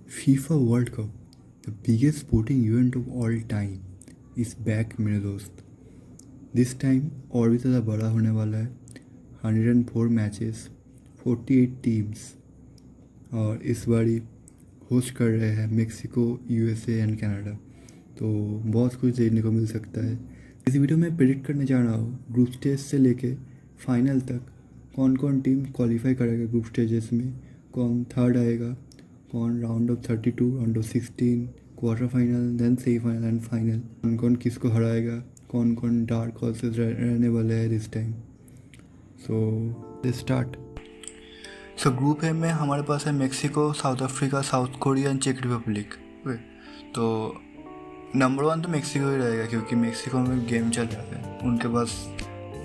FIFA World Cup, the biggest sporting event of all time, is back मेरे दोस्त। This time और भी ज़्यादा बड़ा होने वाला है। 104 मैचेस, 48 टीम्स, और इस बारी होस्ट कर रहे हैं मेक्सिको, यूएसए एंड कनाडा। तो बहुत कुछ देखने को मिल सकता है। इस वीडियो में प्रेडिक्ट करने जा रहा हूँ ग्रुप स्टेज से लेके फाइनल तक कौन कौन टीम क्वालिफाई करेगा ग्रुप स्टेजेस में, कौन थर्ड आएगा, कौन round of 32, round of 16, quarter final, then semifinal and final, कौन कौन किसको हराएगा, कौन कौन डार्क हॉर्सेस रहने वाले हैं this time. So start. So group A में हमारे पास है Mexico, South Africa, South Korea and चेक रिपब्लिक। तो नंबर 1 तो मेक्सिको ही रहेगा क्योंकि मेक्सिको में गेम चल रहा है, उनके पास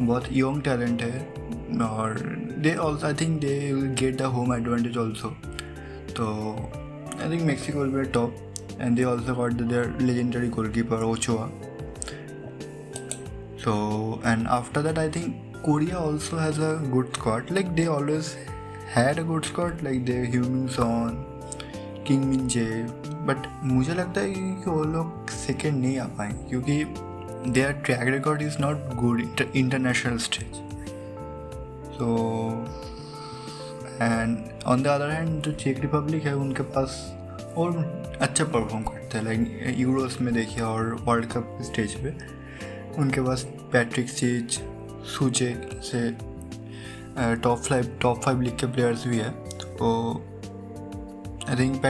बहुत यंग टैलेंट है और they also I think they will get the home advantage also. तो I think Mexico will be top and they also got their legendary goalkeeper Ochoa. So and after that I think Korea also has a good squad, like they always had a good squad, like they Heung-min Son, Kim Min Jae, but मुझे लगता है कि वो लोग second नहीं आ पाएंगे क्योंकि their track record is not good international stage. So and on the other hand जो चेक रिपब्लिक है उनके पास और अच्छा परफॉर्म करते हैं, लाइक यूरोस में देखिए और वर्ल्ड कप स्टेज पे उनके पास पैट्रिक चीज, सूचे से टॉप 5 लीग के प्लेयर्स भी है। तो आई थिंक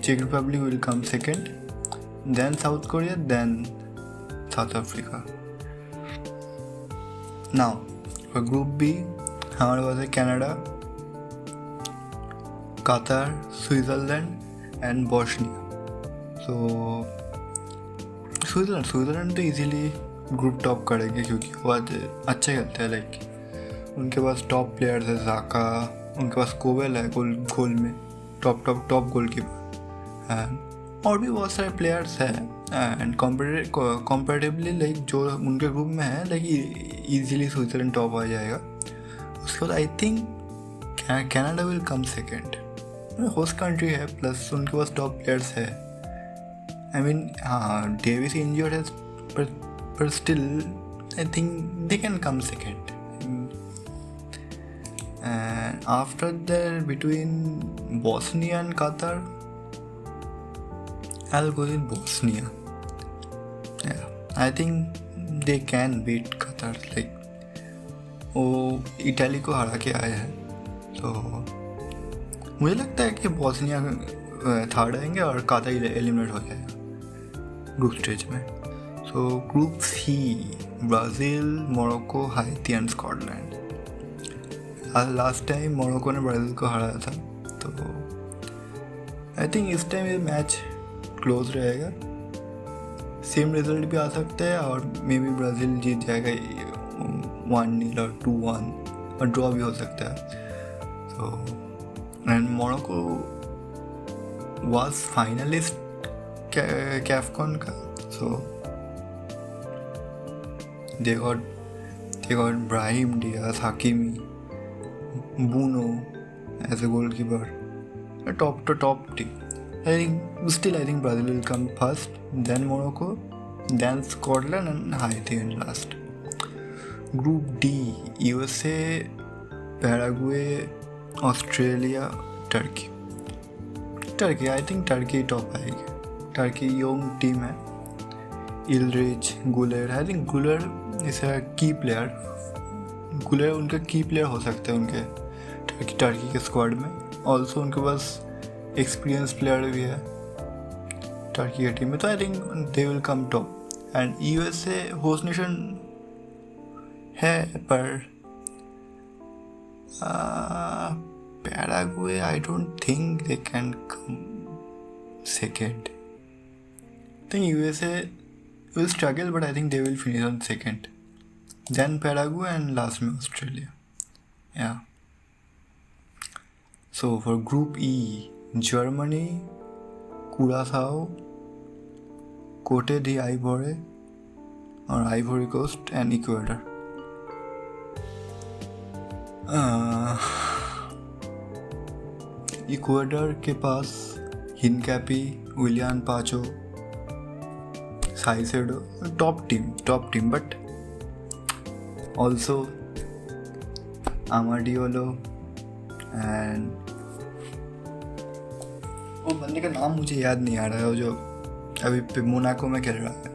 चेक Republic will come second, then South Korea, then South Africa. Now group B हमारे पास है Canada, Qatar, Switzerland and Bosnia. So Switzerland तो इजीली ग्रुप टॉप करेंगे क्योंकि वो बहुत अच्छा खेलते हैं, लाइक उनके पास टॉप प्लेयर्स है, जाका, उनके पास कोवेल है गोल में टॉप गोलकीपर, एंड और भी बहुत सारे प्लेयर्स हैं एंड कॉम्पेरेटिवली लाइक जो उनके ग्रुप में है लाइक इजीली स्विट्ज़रलैंड टॉप आ जाएगा। उसके बाद I think Canada will come second, host country है प्लस उनके पास टॉप प्लेयर्स है। I mean, Davis injured us, but still, I think they can come second. And after that, between Bosnia and Qatar, I'll go with Bosnia. Yeah, I think they can beat Qatar. Like, वो Italy को हरा के आए हैं, तो मुझे लगता है कि बोस्निया थर्ड आएंगे और कतर एलिमिनेट हो जाएगा ग्रुप स्टेज में। So group C Brazil, Morocco, Haiti and Scotland. Last time Morocco ने ब्राज़ील को हराया था, तो आई थिंक इस टाइम ये मैच क्लोज रहेगा, सेम रिजल्ट भी आ सकता है और मे बी ब्राज़ील जीत जाएगा 1-0 और 2-1 और ड्रॉ भी हो सकता है। तो एंड मोरक्को वाज फाइनलिस्ट कैफकॉन का, so they got Brahim Diaz, Hakimi, Bruno as a goalkeeper, a top team. I think Brazil will come first, then Morocco, then Scotland and Haiti in last. Group D USA, Paraguay, Australia, Turkey. I think Turkey top आएगी। Turkey young team है, इलरिच, Guler, I think Guler is a key player, Guler उनका की player हो सकता है उनके Turkey के स्क्वाड में। ऑल्सो उनके पास एक्सपीरियंस प्लेयर भी है टर्की की टीम में, तो I think they will come top. And USA host nation है पर Paraguay I don't think they can come second. I think USA will struggle, but I think they will finish on second. Then Paraguay and last में Australia. Yeah. So for Group E, Germany, Curaçao, Cote d'Ivoire or Ivory Coast and Ecuador. Ecuador के पास Hincapie, Willian Pacho, Caicedo, top team, but also Amad Diallo and वो बंदे का नाम मुझे याद नहीं आ रहा है, वो जो अभी मोनाको में खेल रहा है।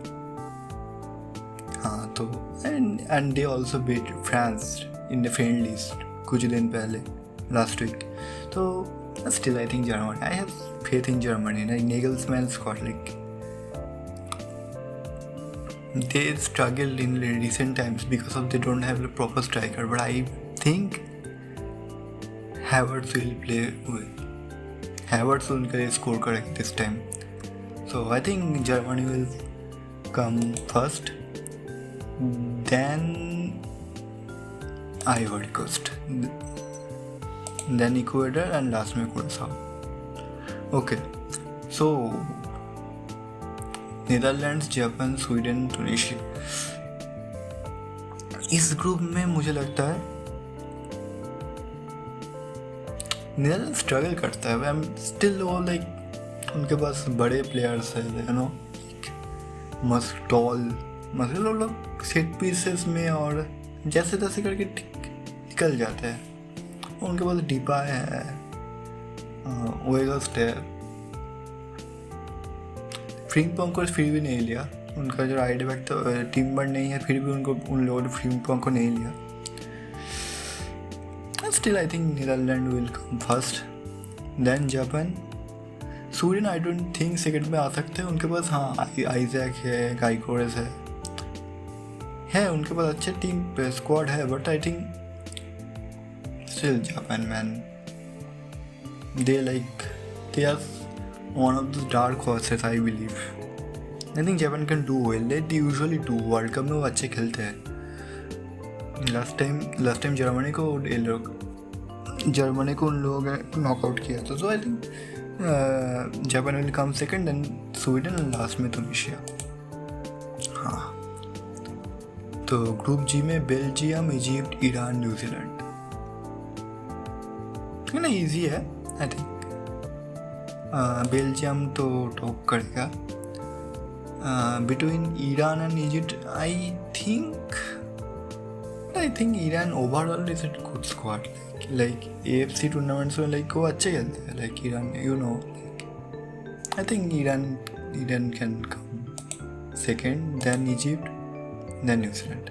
हाँ, तो and they also beat France in the friendlies कुछ दिन पहले, लास्ट वीक। तो still I think Germany, I have faith in Germany. Nagelsmann's got like they struggled in recent times because of they don't have a proper striker, but I think Havertz will play well. Havertz उनके लिए score करेगा this time. So I think Germany will come first, then Ivory Coast, then Ecuador and last में Curaçao. Okay, so Netherlands, Japan, Sweden, Tunisia. इस group में मुझे लगता है Netherlands struggle करता है। आई एम स्टिल वो लाइक उनके पास बड़े प्लेयर्स है, यू नो, मतलब लोग सेट पीसेस में और जैसे तैसे करके निकल जाते हैं। उनके पास डिपा है, वेगस्ट है, फ्रिम्पोंग को फिर भी नहीं लिया। उनका जो राइट बैक तो टीम बर्ड नहीं है, फिर भी उन लोगों ने फ्रिम्पोंग को नहीं लिया। Still I think Netherland will come first, then Japan, Sweden I don't think second में आ सकते हैं। उनके पास हाँ आइजैक है, गाइकोरेस है उनके पास अच्छे टीम पे स्क्वाड है, but I think still Japan man, they are one of the dark horses, I believe. I think Japan can do well. They usually do. World Cup में वो अच्छे खेलते हैं। लास्ट टाइम जर्मनी को उन लोगों ने नॉकआउट किया था। So I think Japan will come second, then Sweden, last में टूनिशिया। हाँ, तो ग्रुप जी में बेल्जियम, इजिप्ट, ईरान, न्यूजीलैंड। ना इजी है आई थिंक। बेल्जियम तो टॉप करेगा। Between Iran and Egypt I think Iran overall is a good squad. Like AFC tournaments में like वो अच्छे खेलते हैं। Like Iran, you know, I think Iran can come second, then Egypt, then New Zealand.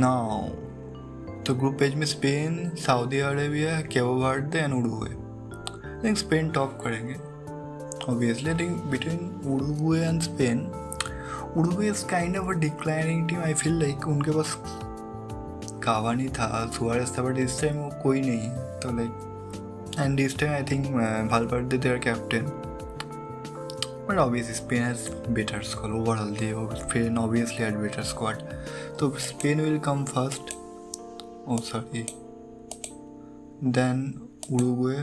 Now तो group H में Spain, Saudi Arabia, Cape Verde and Uruguay. I think Spain top करेंगे obviously. I think between Uruguay and Spain, Uruguay is kind of a declining team. I feel like उनके पास कावानी था, Suarez था, but इस time वो कोई नहीं है। तो like and this time I think Valverde their captain, but obviously Spain has better squad overall. Spain obviously had better squad, तो Spain will come first, then Uruguay,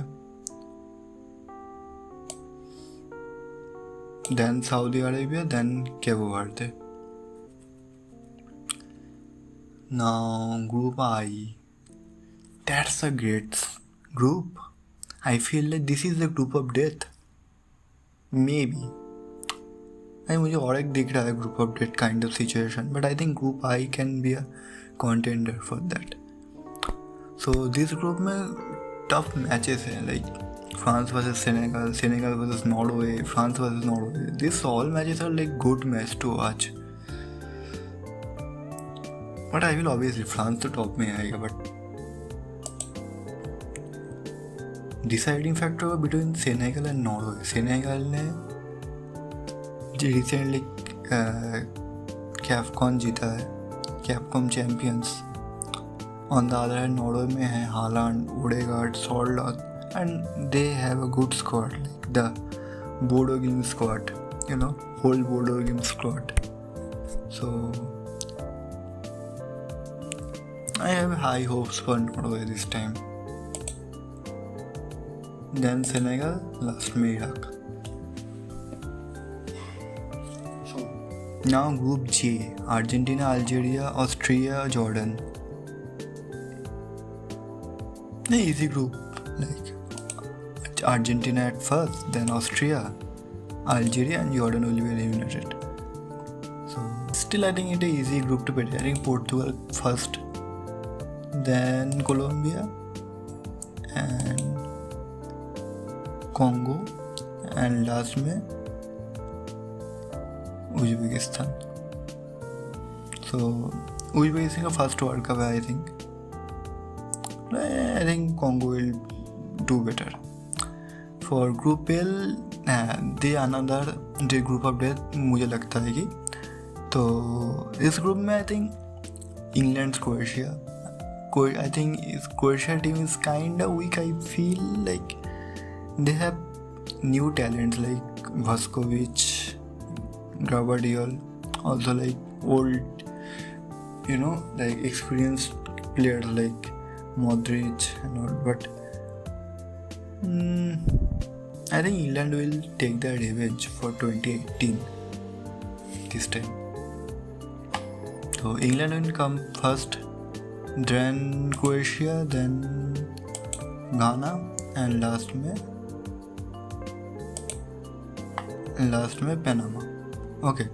then Saudi Arabia, then Cape Verde. Now group I, that's a great group. I feel like this is the group of death, maybe. मुझे और एक दिख रहा है group of death kind of situation, but I think group I can be a contender for that. So this group में tough matches हैं, like France versus Senegal versus Norway, France versus Norway. This all matches are like good match to watch, but I will obviously France तो top में आएगा। But deciding factor होगा between Senegal and Norway. Senegal ने recently AFCON जीता है, AFCON champions. On the other hand, Norway में है Haaland, Odegaard, Sorloth, and they have a good squad, like the Bodo Glimt squad, you know, whole Bodo Glimt squad. So I have high hopes for Norway this time. Then Senegal, last में Iraq. So now Group J, Argentina, Algeria, Austria, Jordan. नहीं easy group, like Argentina at first, then Austria, Algeria, and Jordan will be eliminated. So still, I think it is easy group to beat. I think Portugal first, then Colombia, and Congo, and last में Uzbekistan. So Uzbekistan का first World Cup है, I think Congo will do better. For Group L, the group of death मुझे लगता है कि तो इस group में I think England, Croatia. I think Croatia team is kinda weak. I feel like they have new talents like Vaskovic, Gvardiol, also like old, like experienced players like Modric and all. But I think England will take their revenge for 2018 this time. So England will come first, then Croatia, then Ghana, and last में Panama. Okay,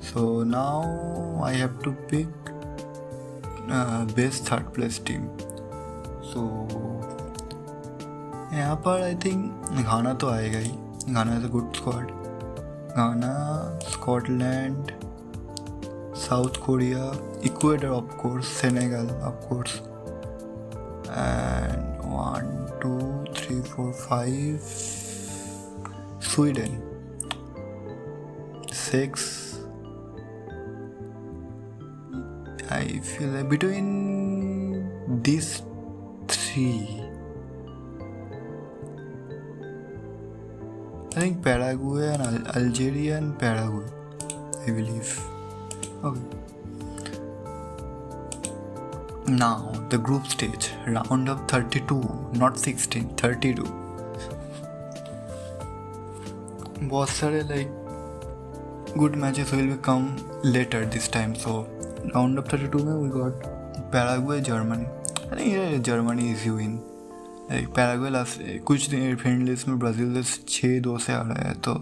so now I have to pick best third place team. So यहाँ पर I think घाना तो आएगा ही. घाना is a good squad. Ghana, Scotland, South Korea, Ecuador of course, Senegal of course, and 1, 2, 3, 4, 5, Sweden, 6. I feel like between these three, I think Paraguay and Algeria and Paraguay, I believe. Okay. Now the group stage, round of 32, not 16, 32. बहुत सारे like good matches will come later this time. So round of 32 में we got Paraguay, Germany. I think Germany is win. Like Paraguay last कुछ दिन friend list में Brazil 6-2 से आ रहा है, तो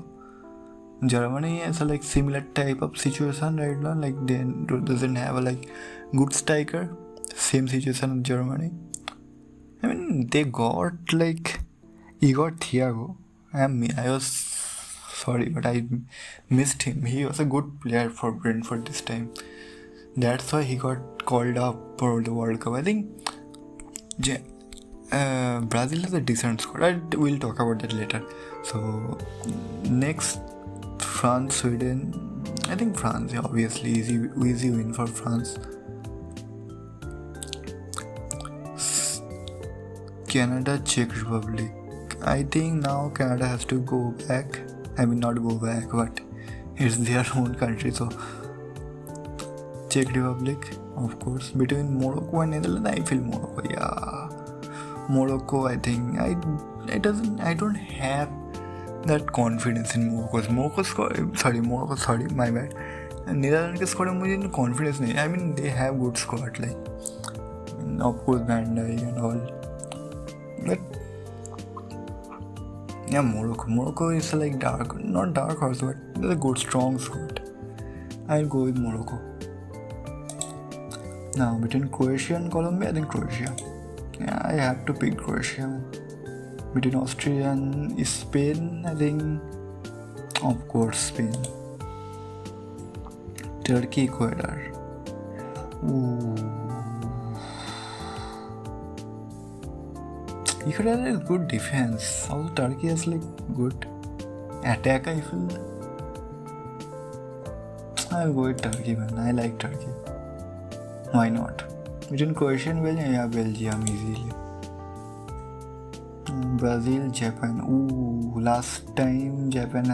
Germany is like similar type of situation right now. Like they doesn't have a like good striker. Same situation with Germany. I mean they got like Igor Thiago. I was sorry, but I missed him. He was a good player for Brentford this time. That's why he got called up for the World Cup. I think Brazil has a decent squad. We'll talk about that later. So next, France, Sweden. I think France, obviously easy win for France. Canada, Czech Republic. I think now Canada has to go back. I mean not go back, but it's their own country. So Czech Republic, of course. Between Morocco and Netherlands, I feel Morocco. Yeah, Morocco. I think I don't have that confidence in Morocco. Sorry, my bad. Netherlands के squad में मुझे confidence नहीं. I mean they have good squad like of course Van Dijk and all. But yeah, Morocco is like not dark horse, but it's a good strong squad. I'll go with Morocco. Now between Croatia and Colombia, I think Croatia. Yeah, I have to pick Croatia. Between Austria and Spain, I think of course Spain. Turkey, Ecuador. Ecuador has good defense. Also Turkey has like good attack, I feel. I'll go with Turkey, man. I like Turkey. Why not? Between Croatia and Belgium, yeah, Belgium easily. Brazil, Japan. Last time Japan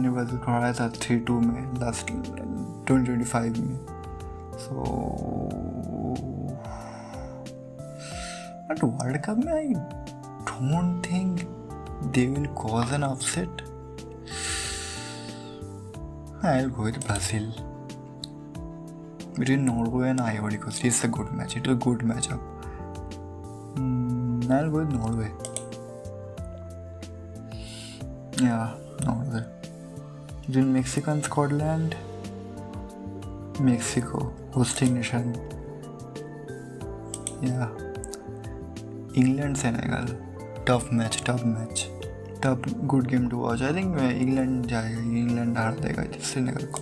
ने Brazil को हराया था 3-2 में last 2025 में. So but World Cup में I don't think they will cause an upset. I'll go with Brazil. Between Norway and Ivory Coast, it's a good match. It's a good matchup. I'll go with Norway. Yeah, Norway. Between Mexico and Scotland, Mexico, hosting nation. Yeah. England, Senegal. Tough match. Tough, good game to watch. I think England जाएगा. England हार देगा Senegal को.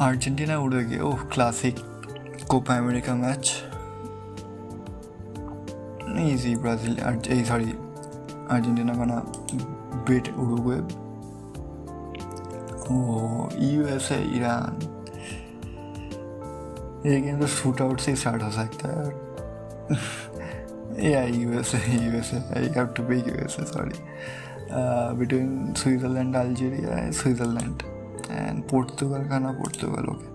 Argentina उड़ेगी. Oh, classic Copa America match. Easy Brazil. Argentina gonna beat Uruguay. Oh, USA, Iran. ये game तो shoot out से start हो सकता है. Yeah, USA. I have to pick USA. Sorry. Between Switzerland, Algeria, Switzerland, and Portugal, Ghana, Portugal. Okay.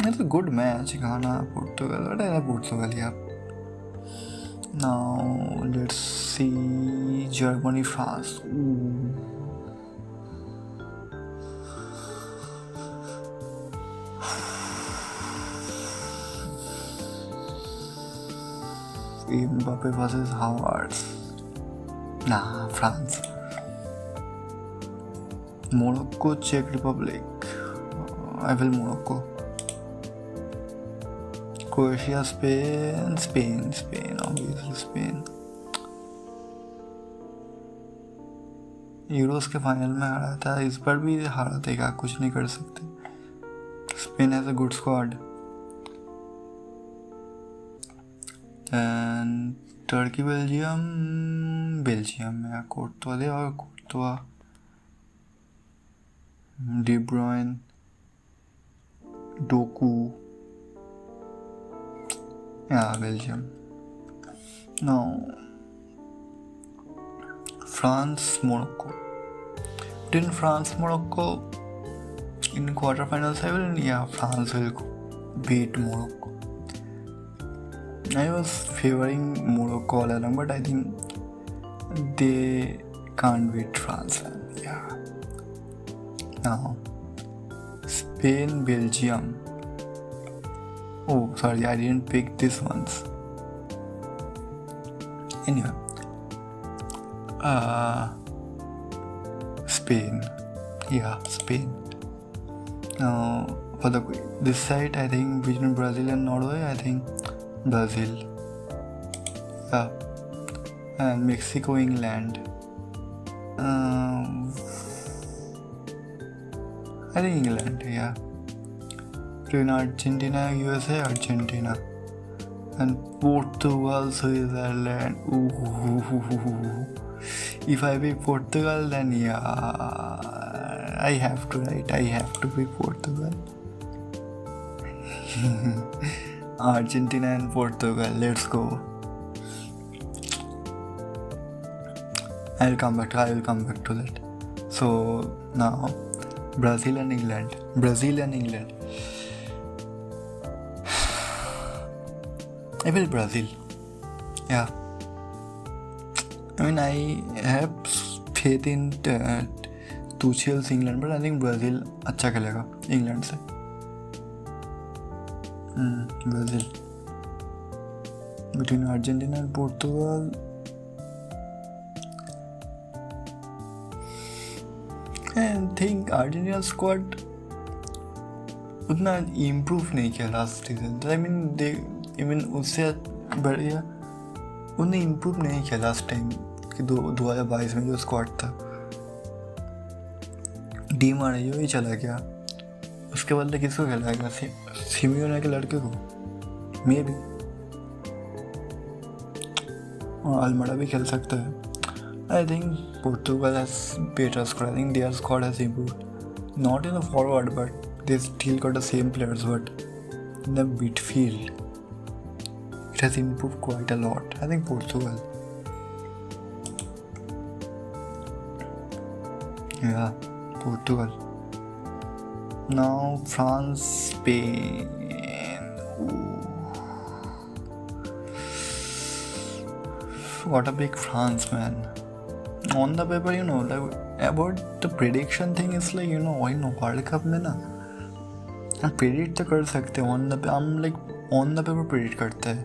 It's a good match. Ghana, Portugal. What is Portugal? Yeah. Now let's see Germany, France. Mbappe versus Havertz. Nah, France. Morocco, Czech Republic. I will Morocco. Croatia, Spain, obviously Spain. Euros के final में हारा था, इस बार भी हारा देगा, कुछ नहीं कर सकते. Spain has a good squad. And Turkey, Belgium में कोर्तवा दे और Courtois, De Bruyne, Doku. Belgium. Now, France, Morocco. Didn't France, Morocco in quarterfinals? France will beat Morocco. I was favoring Morocco all along, but I think they can't beat France. Yeah. Now, Spain, Belgium. Oh, sorry, I didn't pick this ones. Anyway, Spain. Yeah, Spain. Now, for this side, I think between Brazil and Norway, I think Brazil. Yeah. And Mexico, England. I think England, yeah. Between Argentina, USA, Argentina. And Portugal, Switzerland. Ooh. If I pick Portugal, then yeah, I have to pick Portugal. Argentina and Portugal, let's go. I will come back to that. So now, Brazil and England. I will Brazil. Yeah. I mean, I have faith in Tuchel's England, but I think Brazil अच्छा खेलेगा England से. Brazil. Between Argentina and Portugal. I think Argentina squad उतना improve नहीं किया last season. I mean उससे बढ़िया उन्हें improve नहीं किया लास्ट टाइम कि 2022 में जो स्क्वाड था. डी मारियो ही चला गया, उसके बदले किसको खिलाएगा? सिमियोने के लड़के को मे भी, और अल्मडा भी खेल सकता है. I think Portugal has better squad. I think their squad has improved, not in the forward but they still got the same players, but in the midfield it has improved quite a lot. I think Portugal. Yeah, Portugal. Now France, Spain. Ooh. What a big France, man. On the paper, like about the prediction thing, it's like, World Cup में ना हम predict तो कर सकते हैं. On the paper predict करते हैं.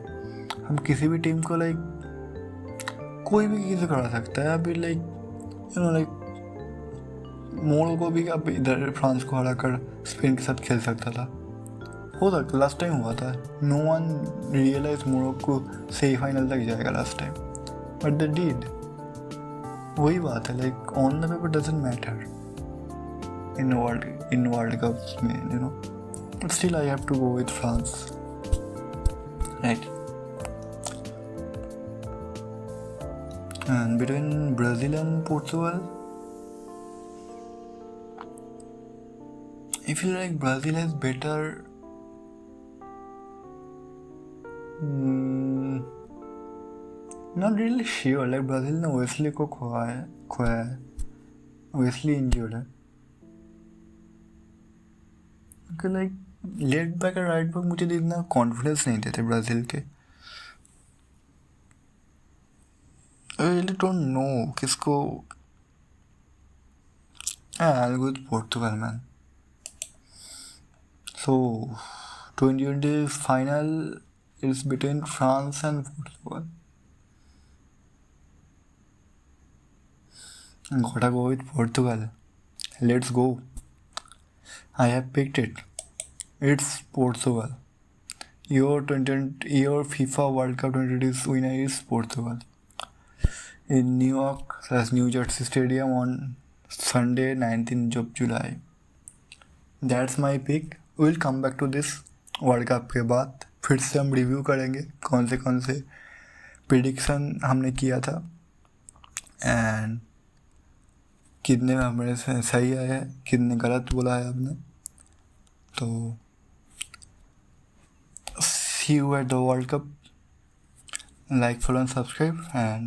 हम किसी भी टीम को लाइक कोई भी किसी करा सकता है। अभी लाइक लाइक मोल को भी अब इधर फ्रांस को हरा कर स्पेन के साथ खेल सकता था, हो सकता लास्ट टाइम हुआ था। No one realize Morocco semifinal तक जाएगा last time, but they did. वही बात है, like on the paper doesn't matter in World Cup में, you know, but still I have to go with France, right. And between Brazil and Portugal, I feel like Brazil has better not really sure, like Brazil ने Wesley को खोया है, Wesley injured है, कि like left back और right back मुझे इतना confidence नहीं देते ब्राज़ील के। I really don't know किसको। I'll go with Portugal, man. So 2020 final is between France and Portugal. Gotta go with Portugal. Let's go. I have picked it. It's Portugal. Your FIFA World Cup 2020 winner is Portugal. In New York/New Jersey Stadium on Sunday 19th of July. That's my pick. We'll come back to this world cup के बाद फिर से हम review करेंगे कौन से prediction हमने किया था एंड कितने हमारे से सही आया है, कितने गलत बोला है हमने। तो see you at the World Cup. Like, follow and subscribe, and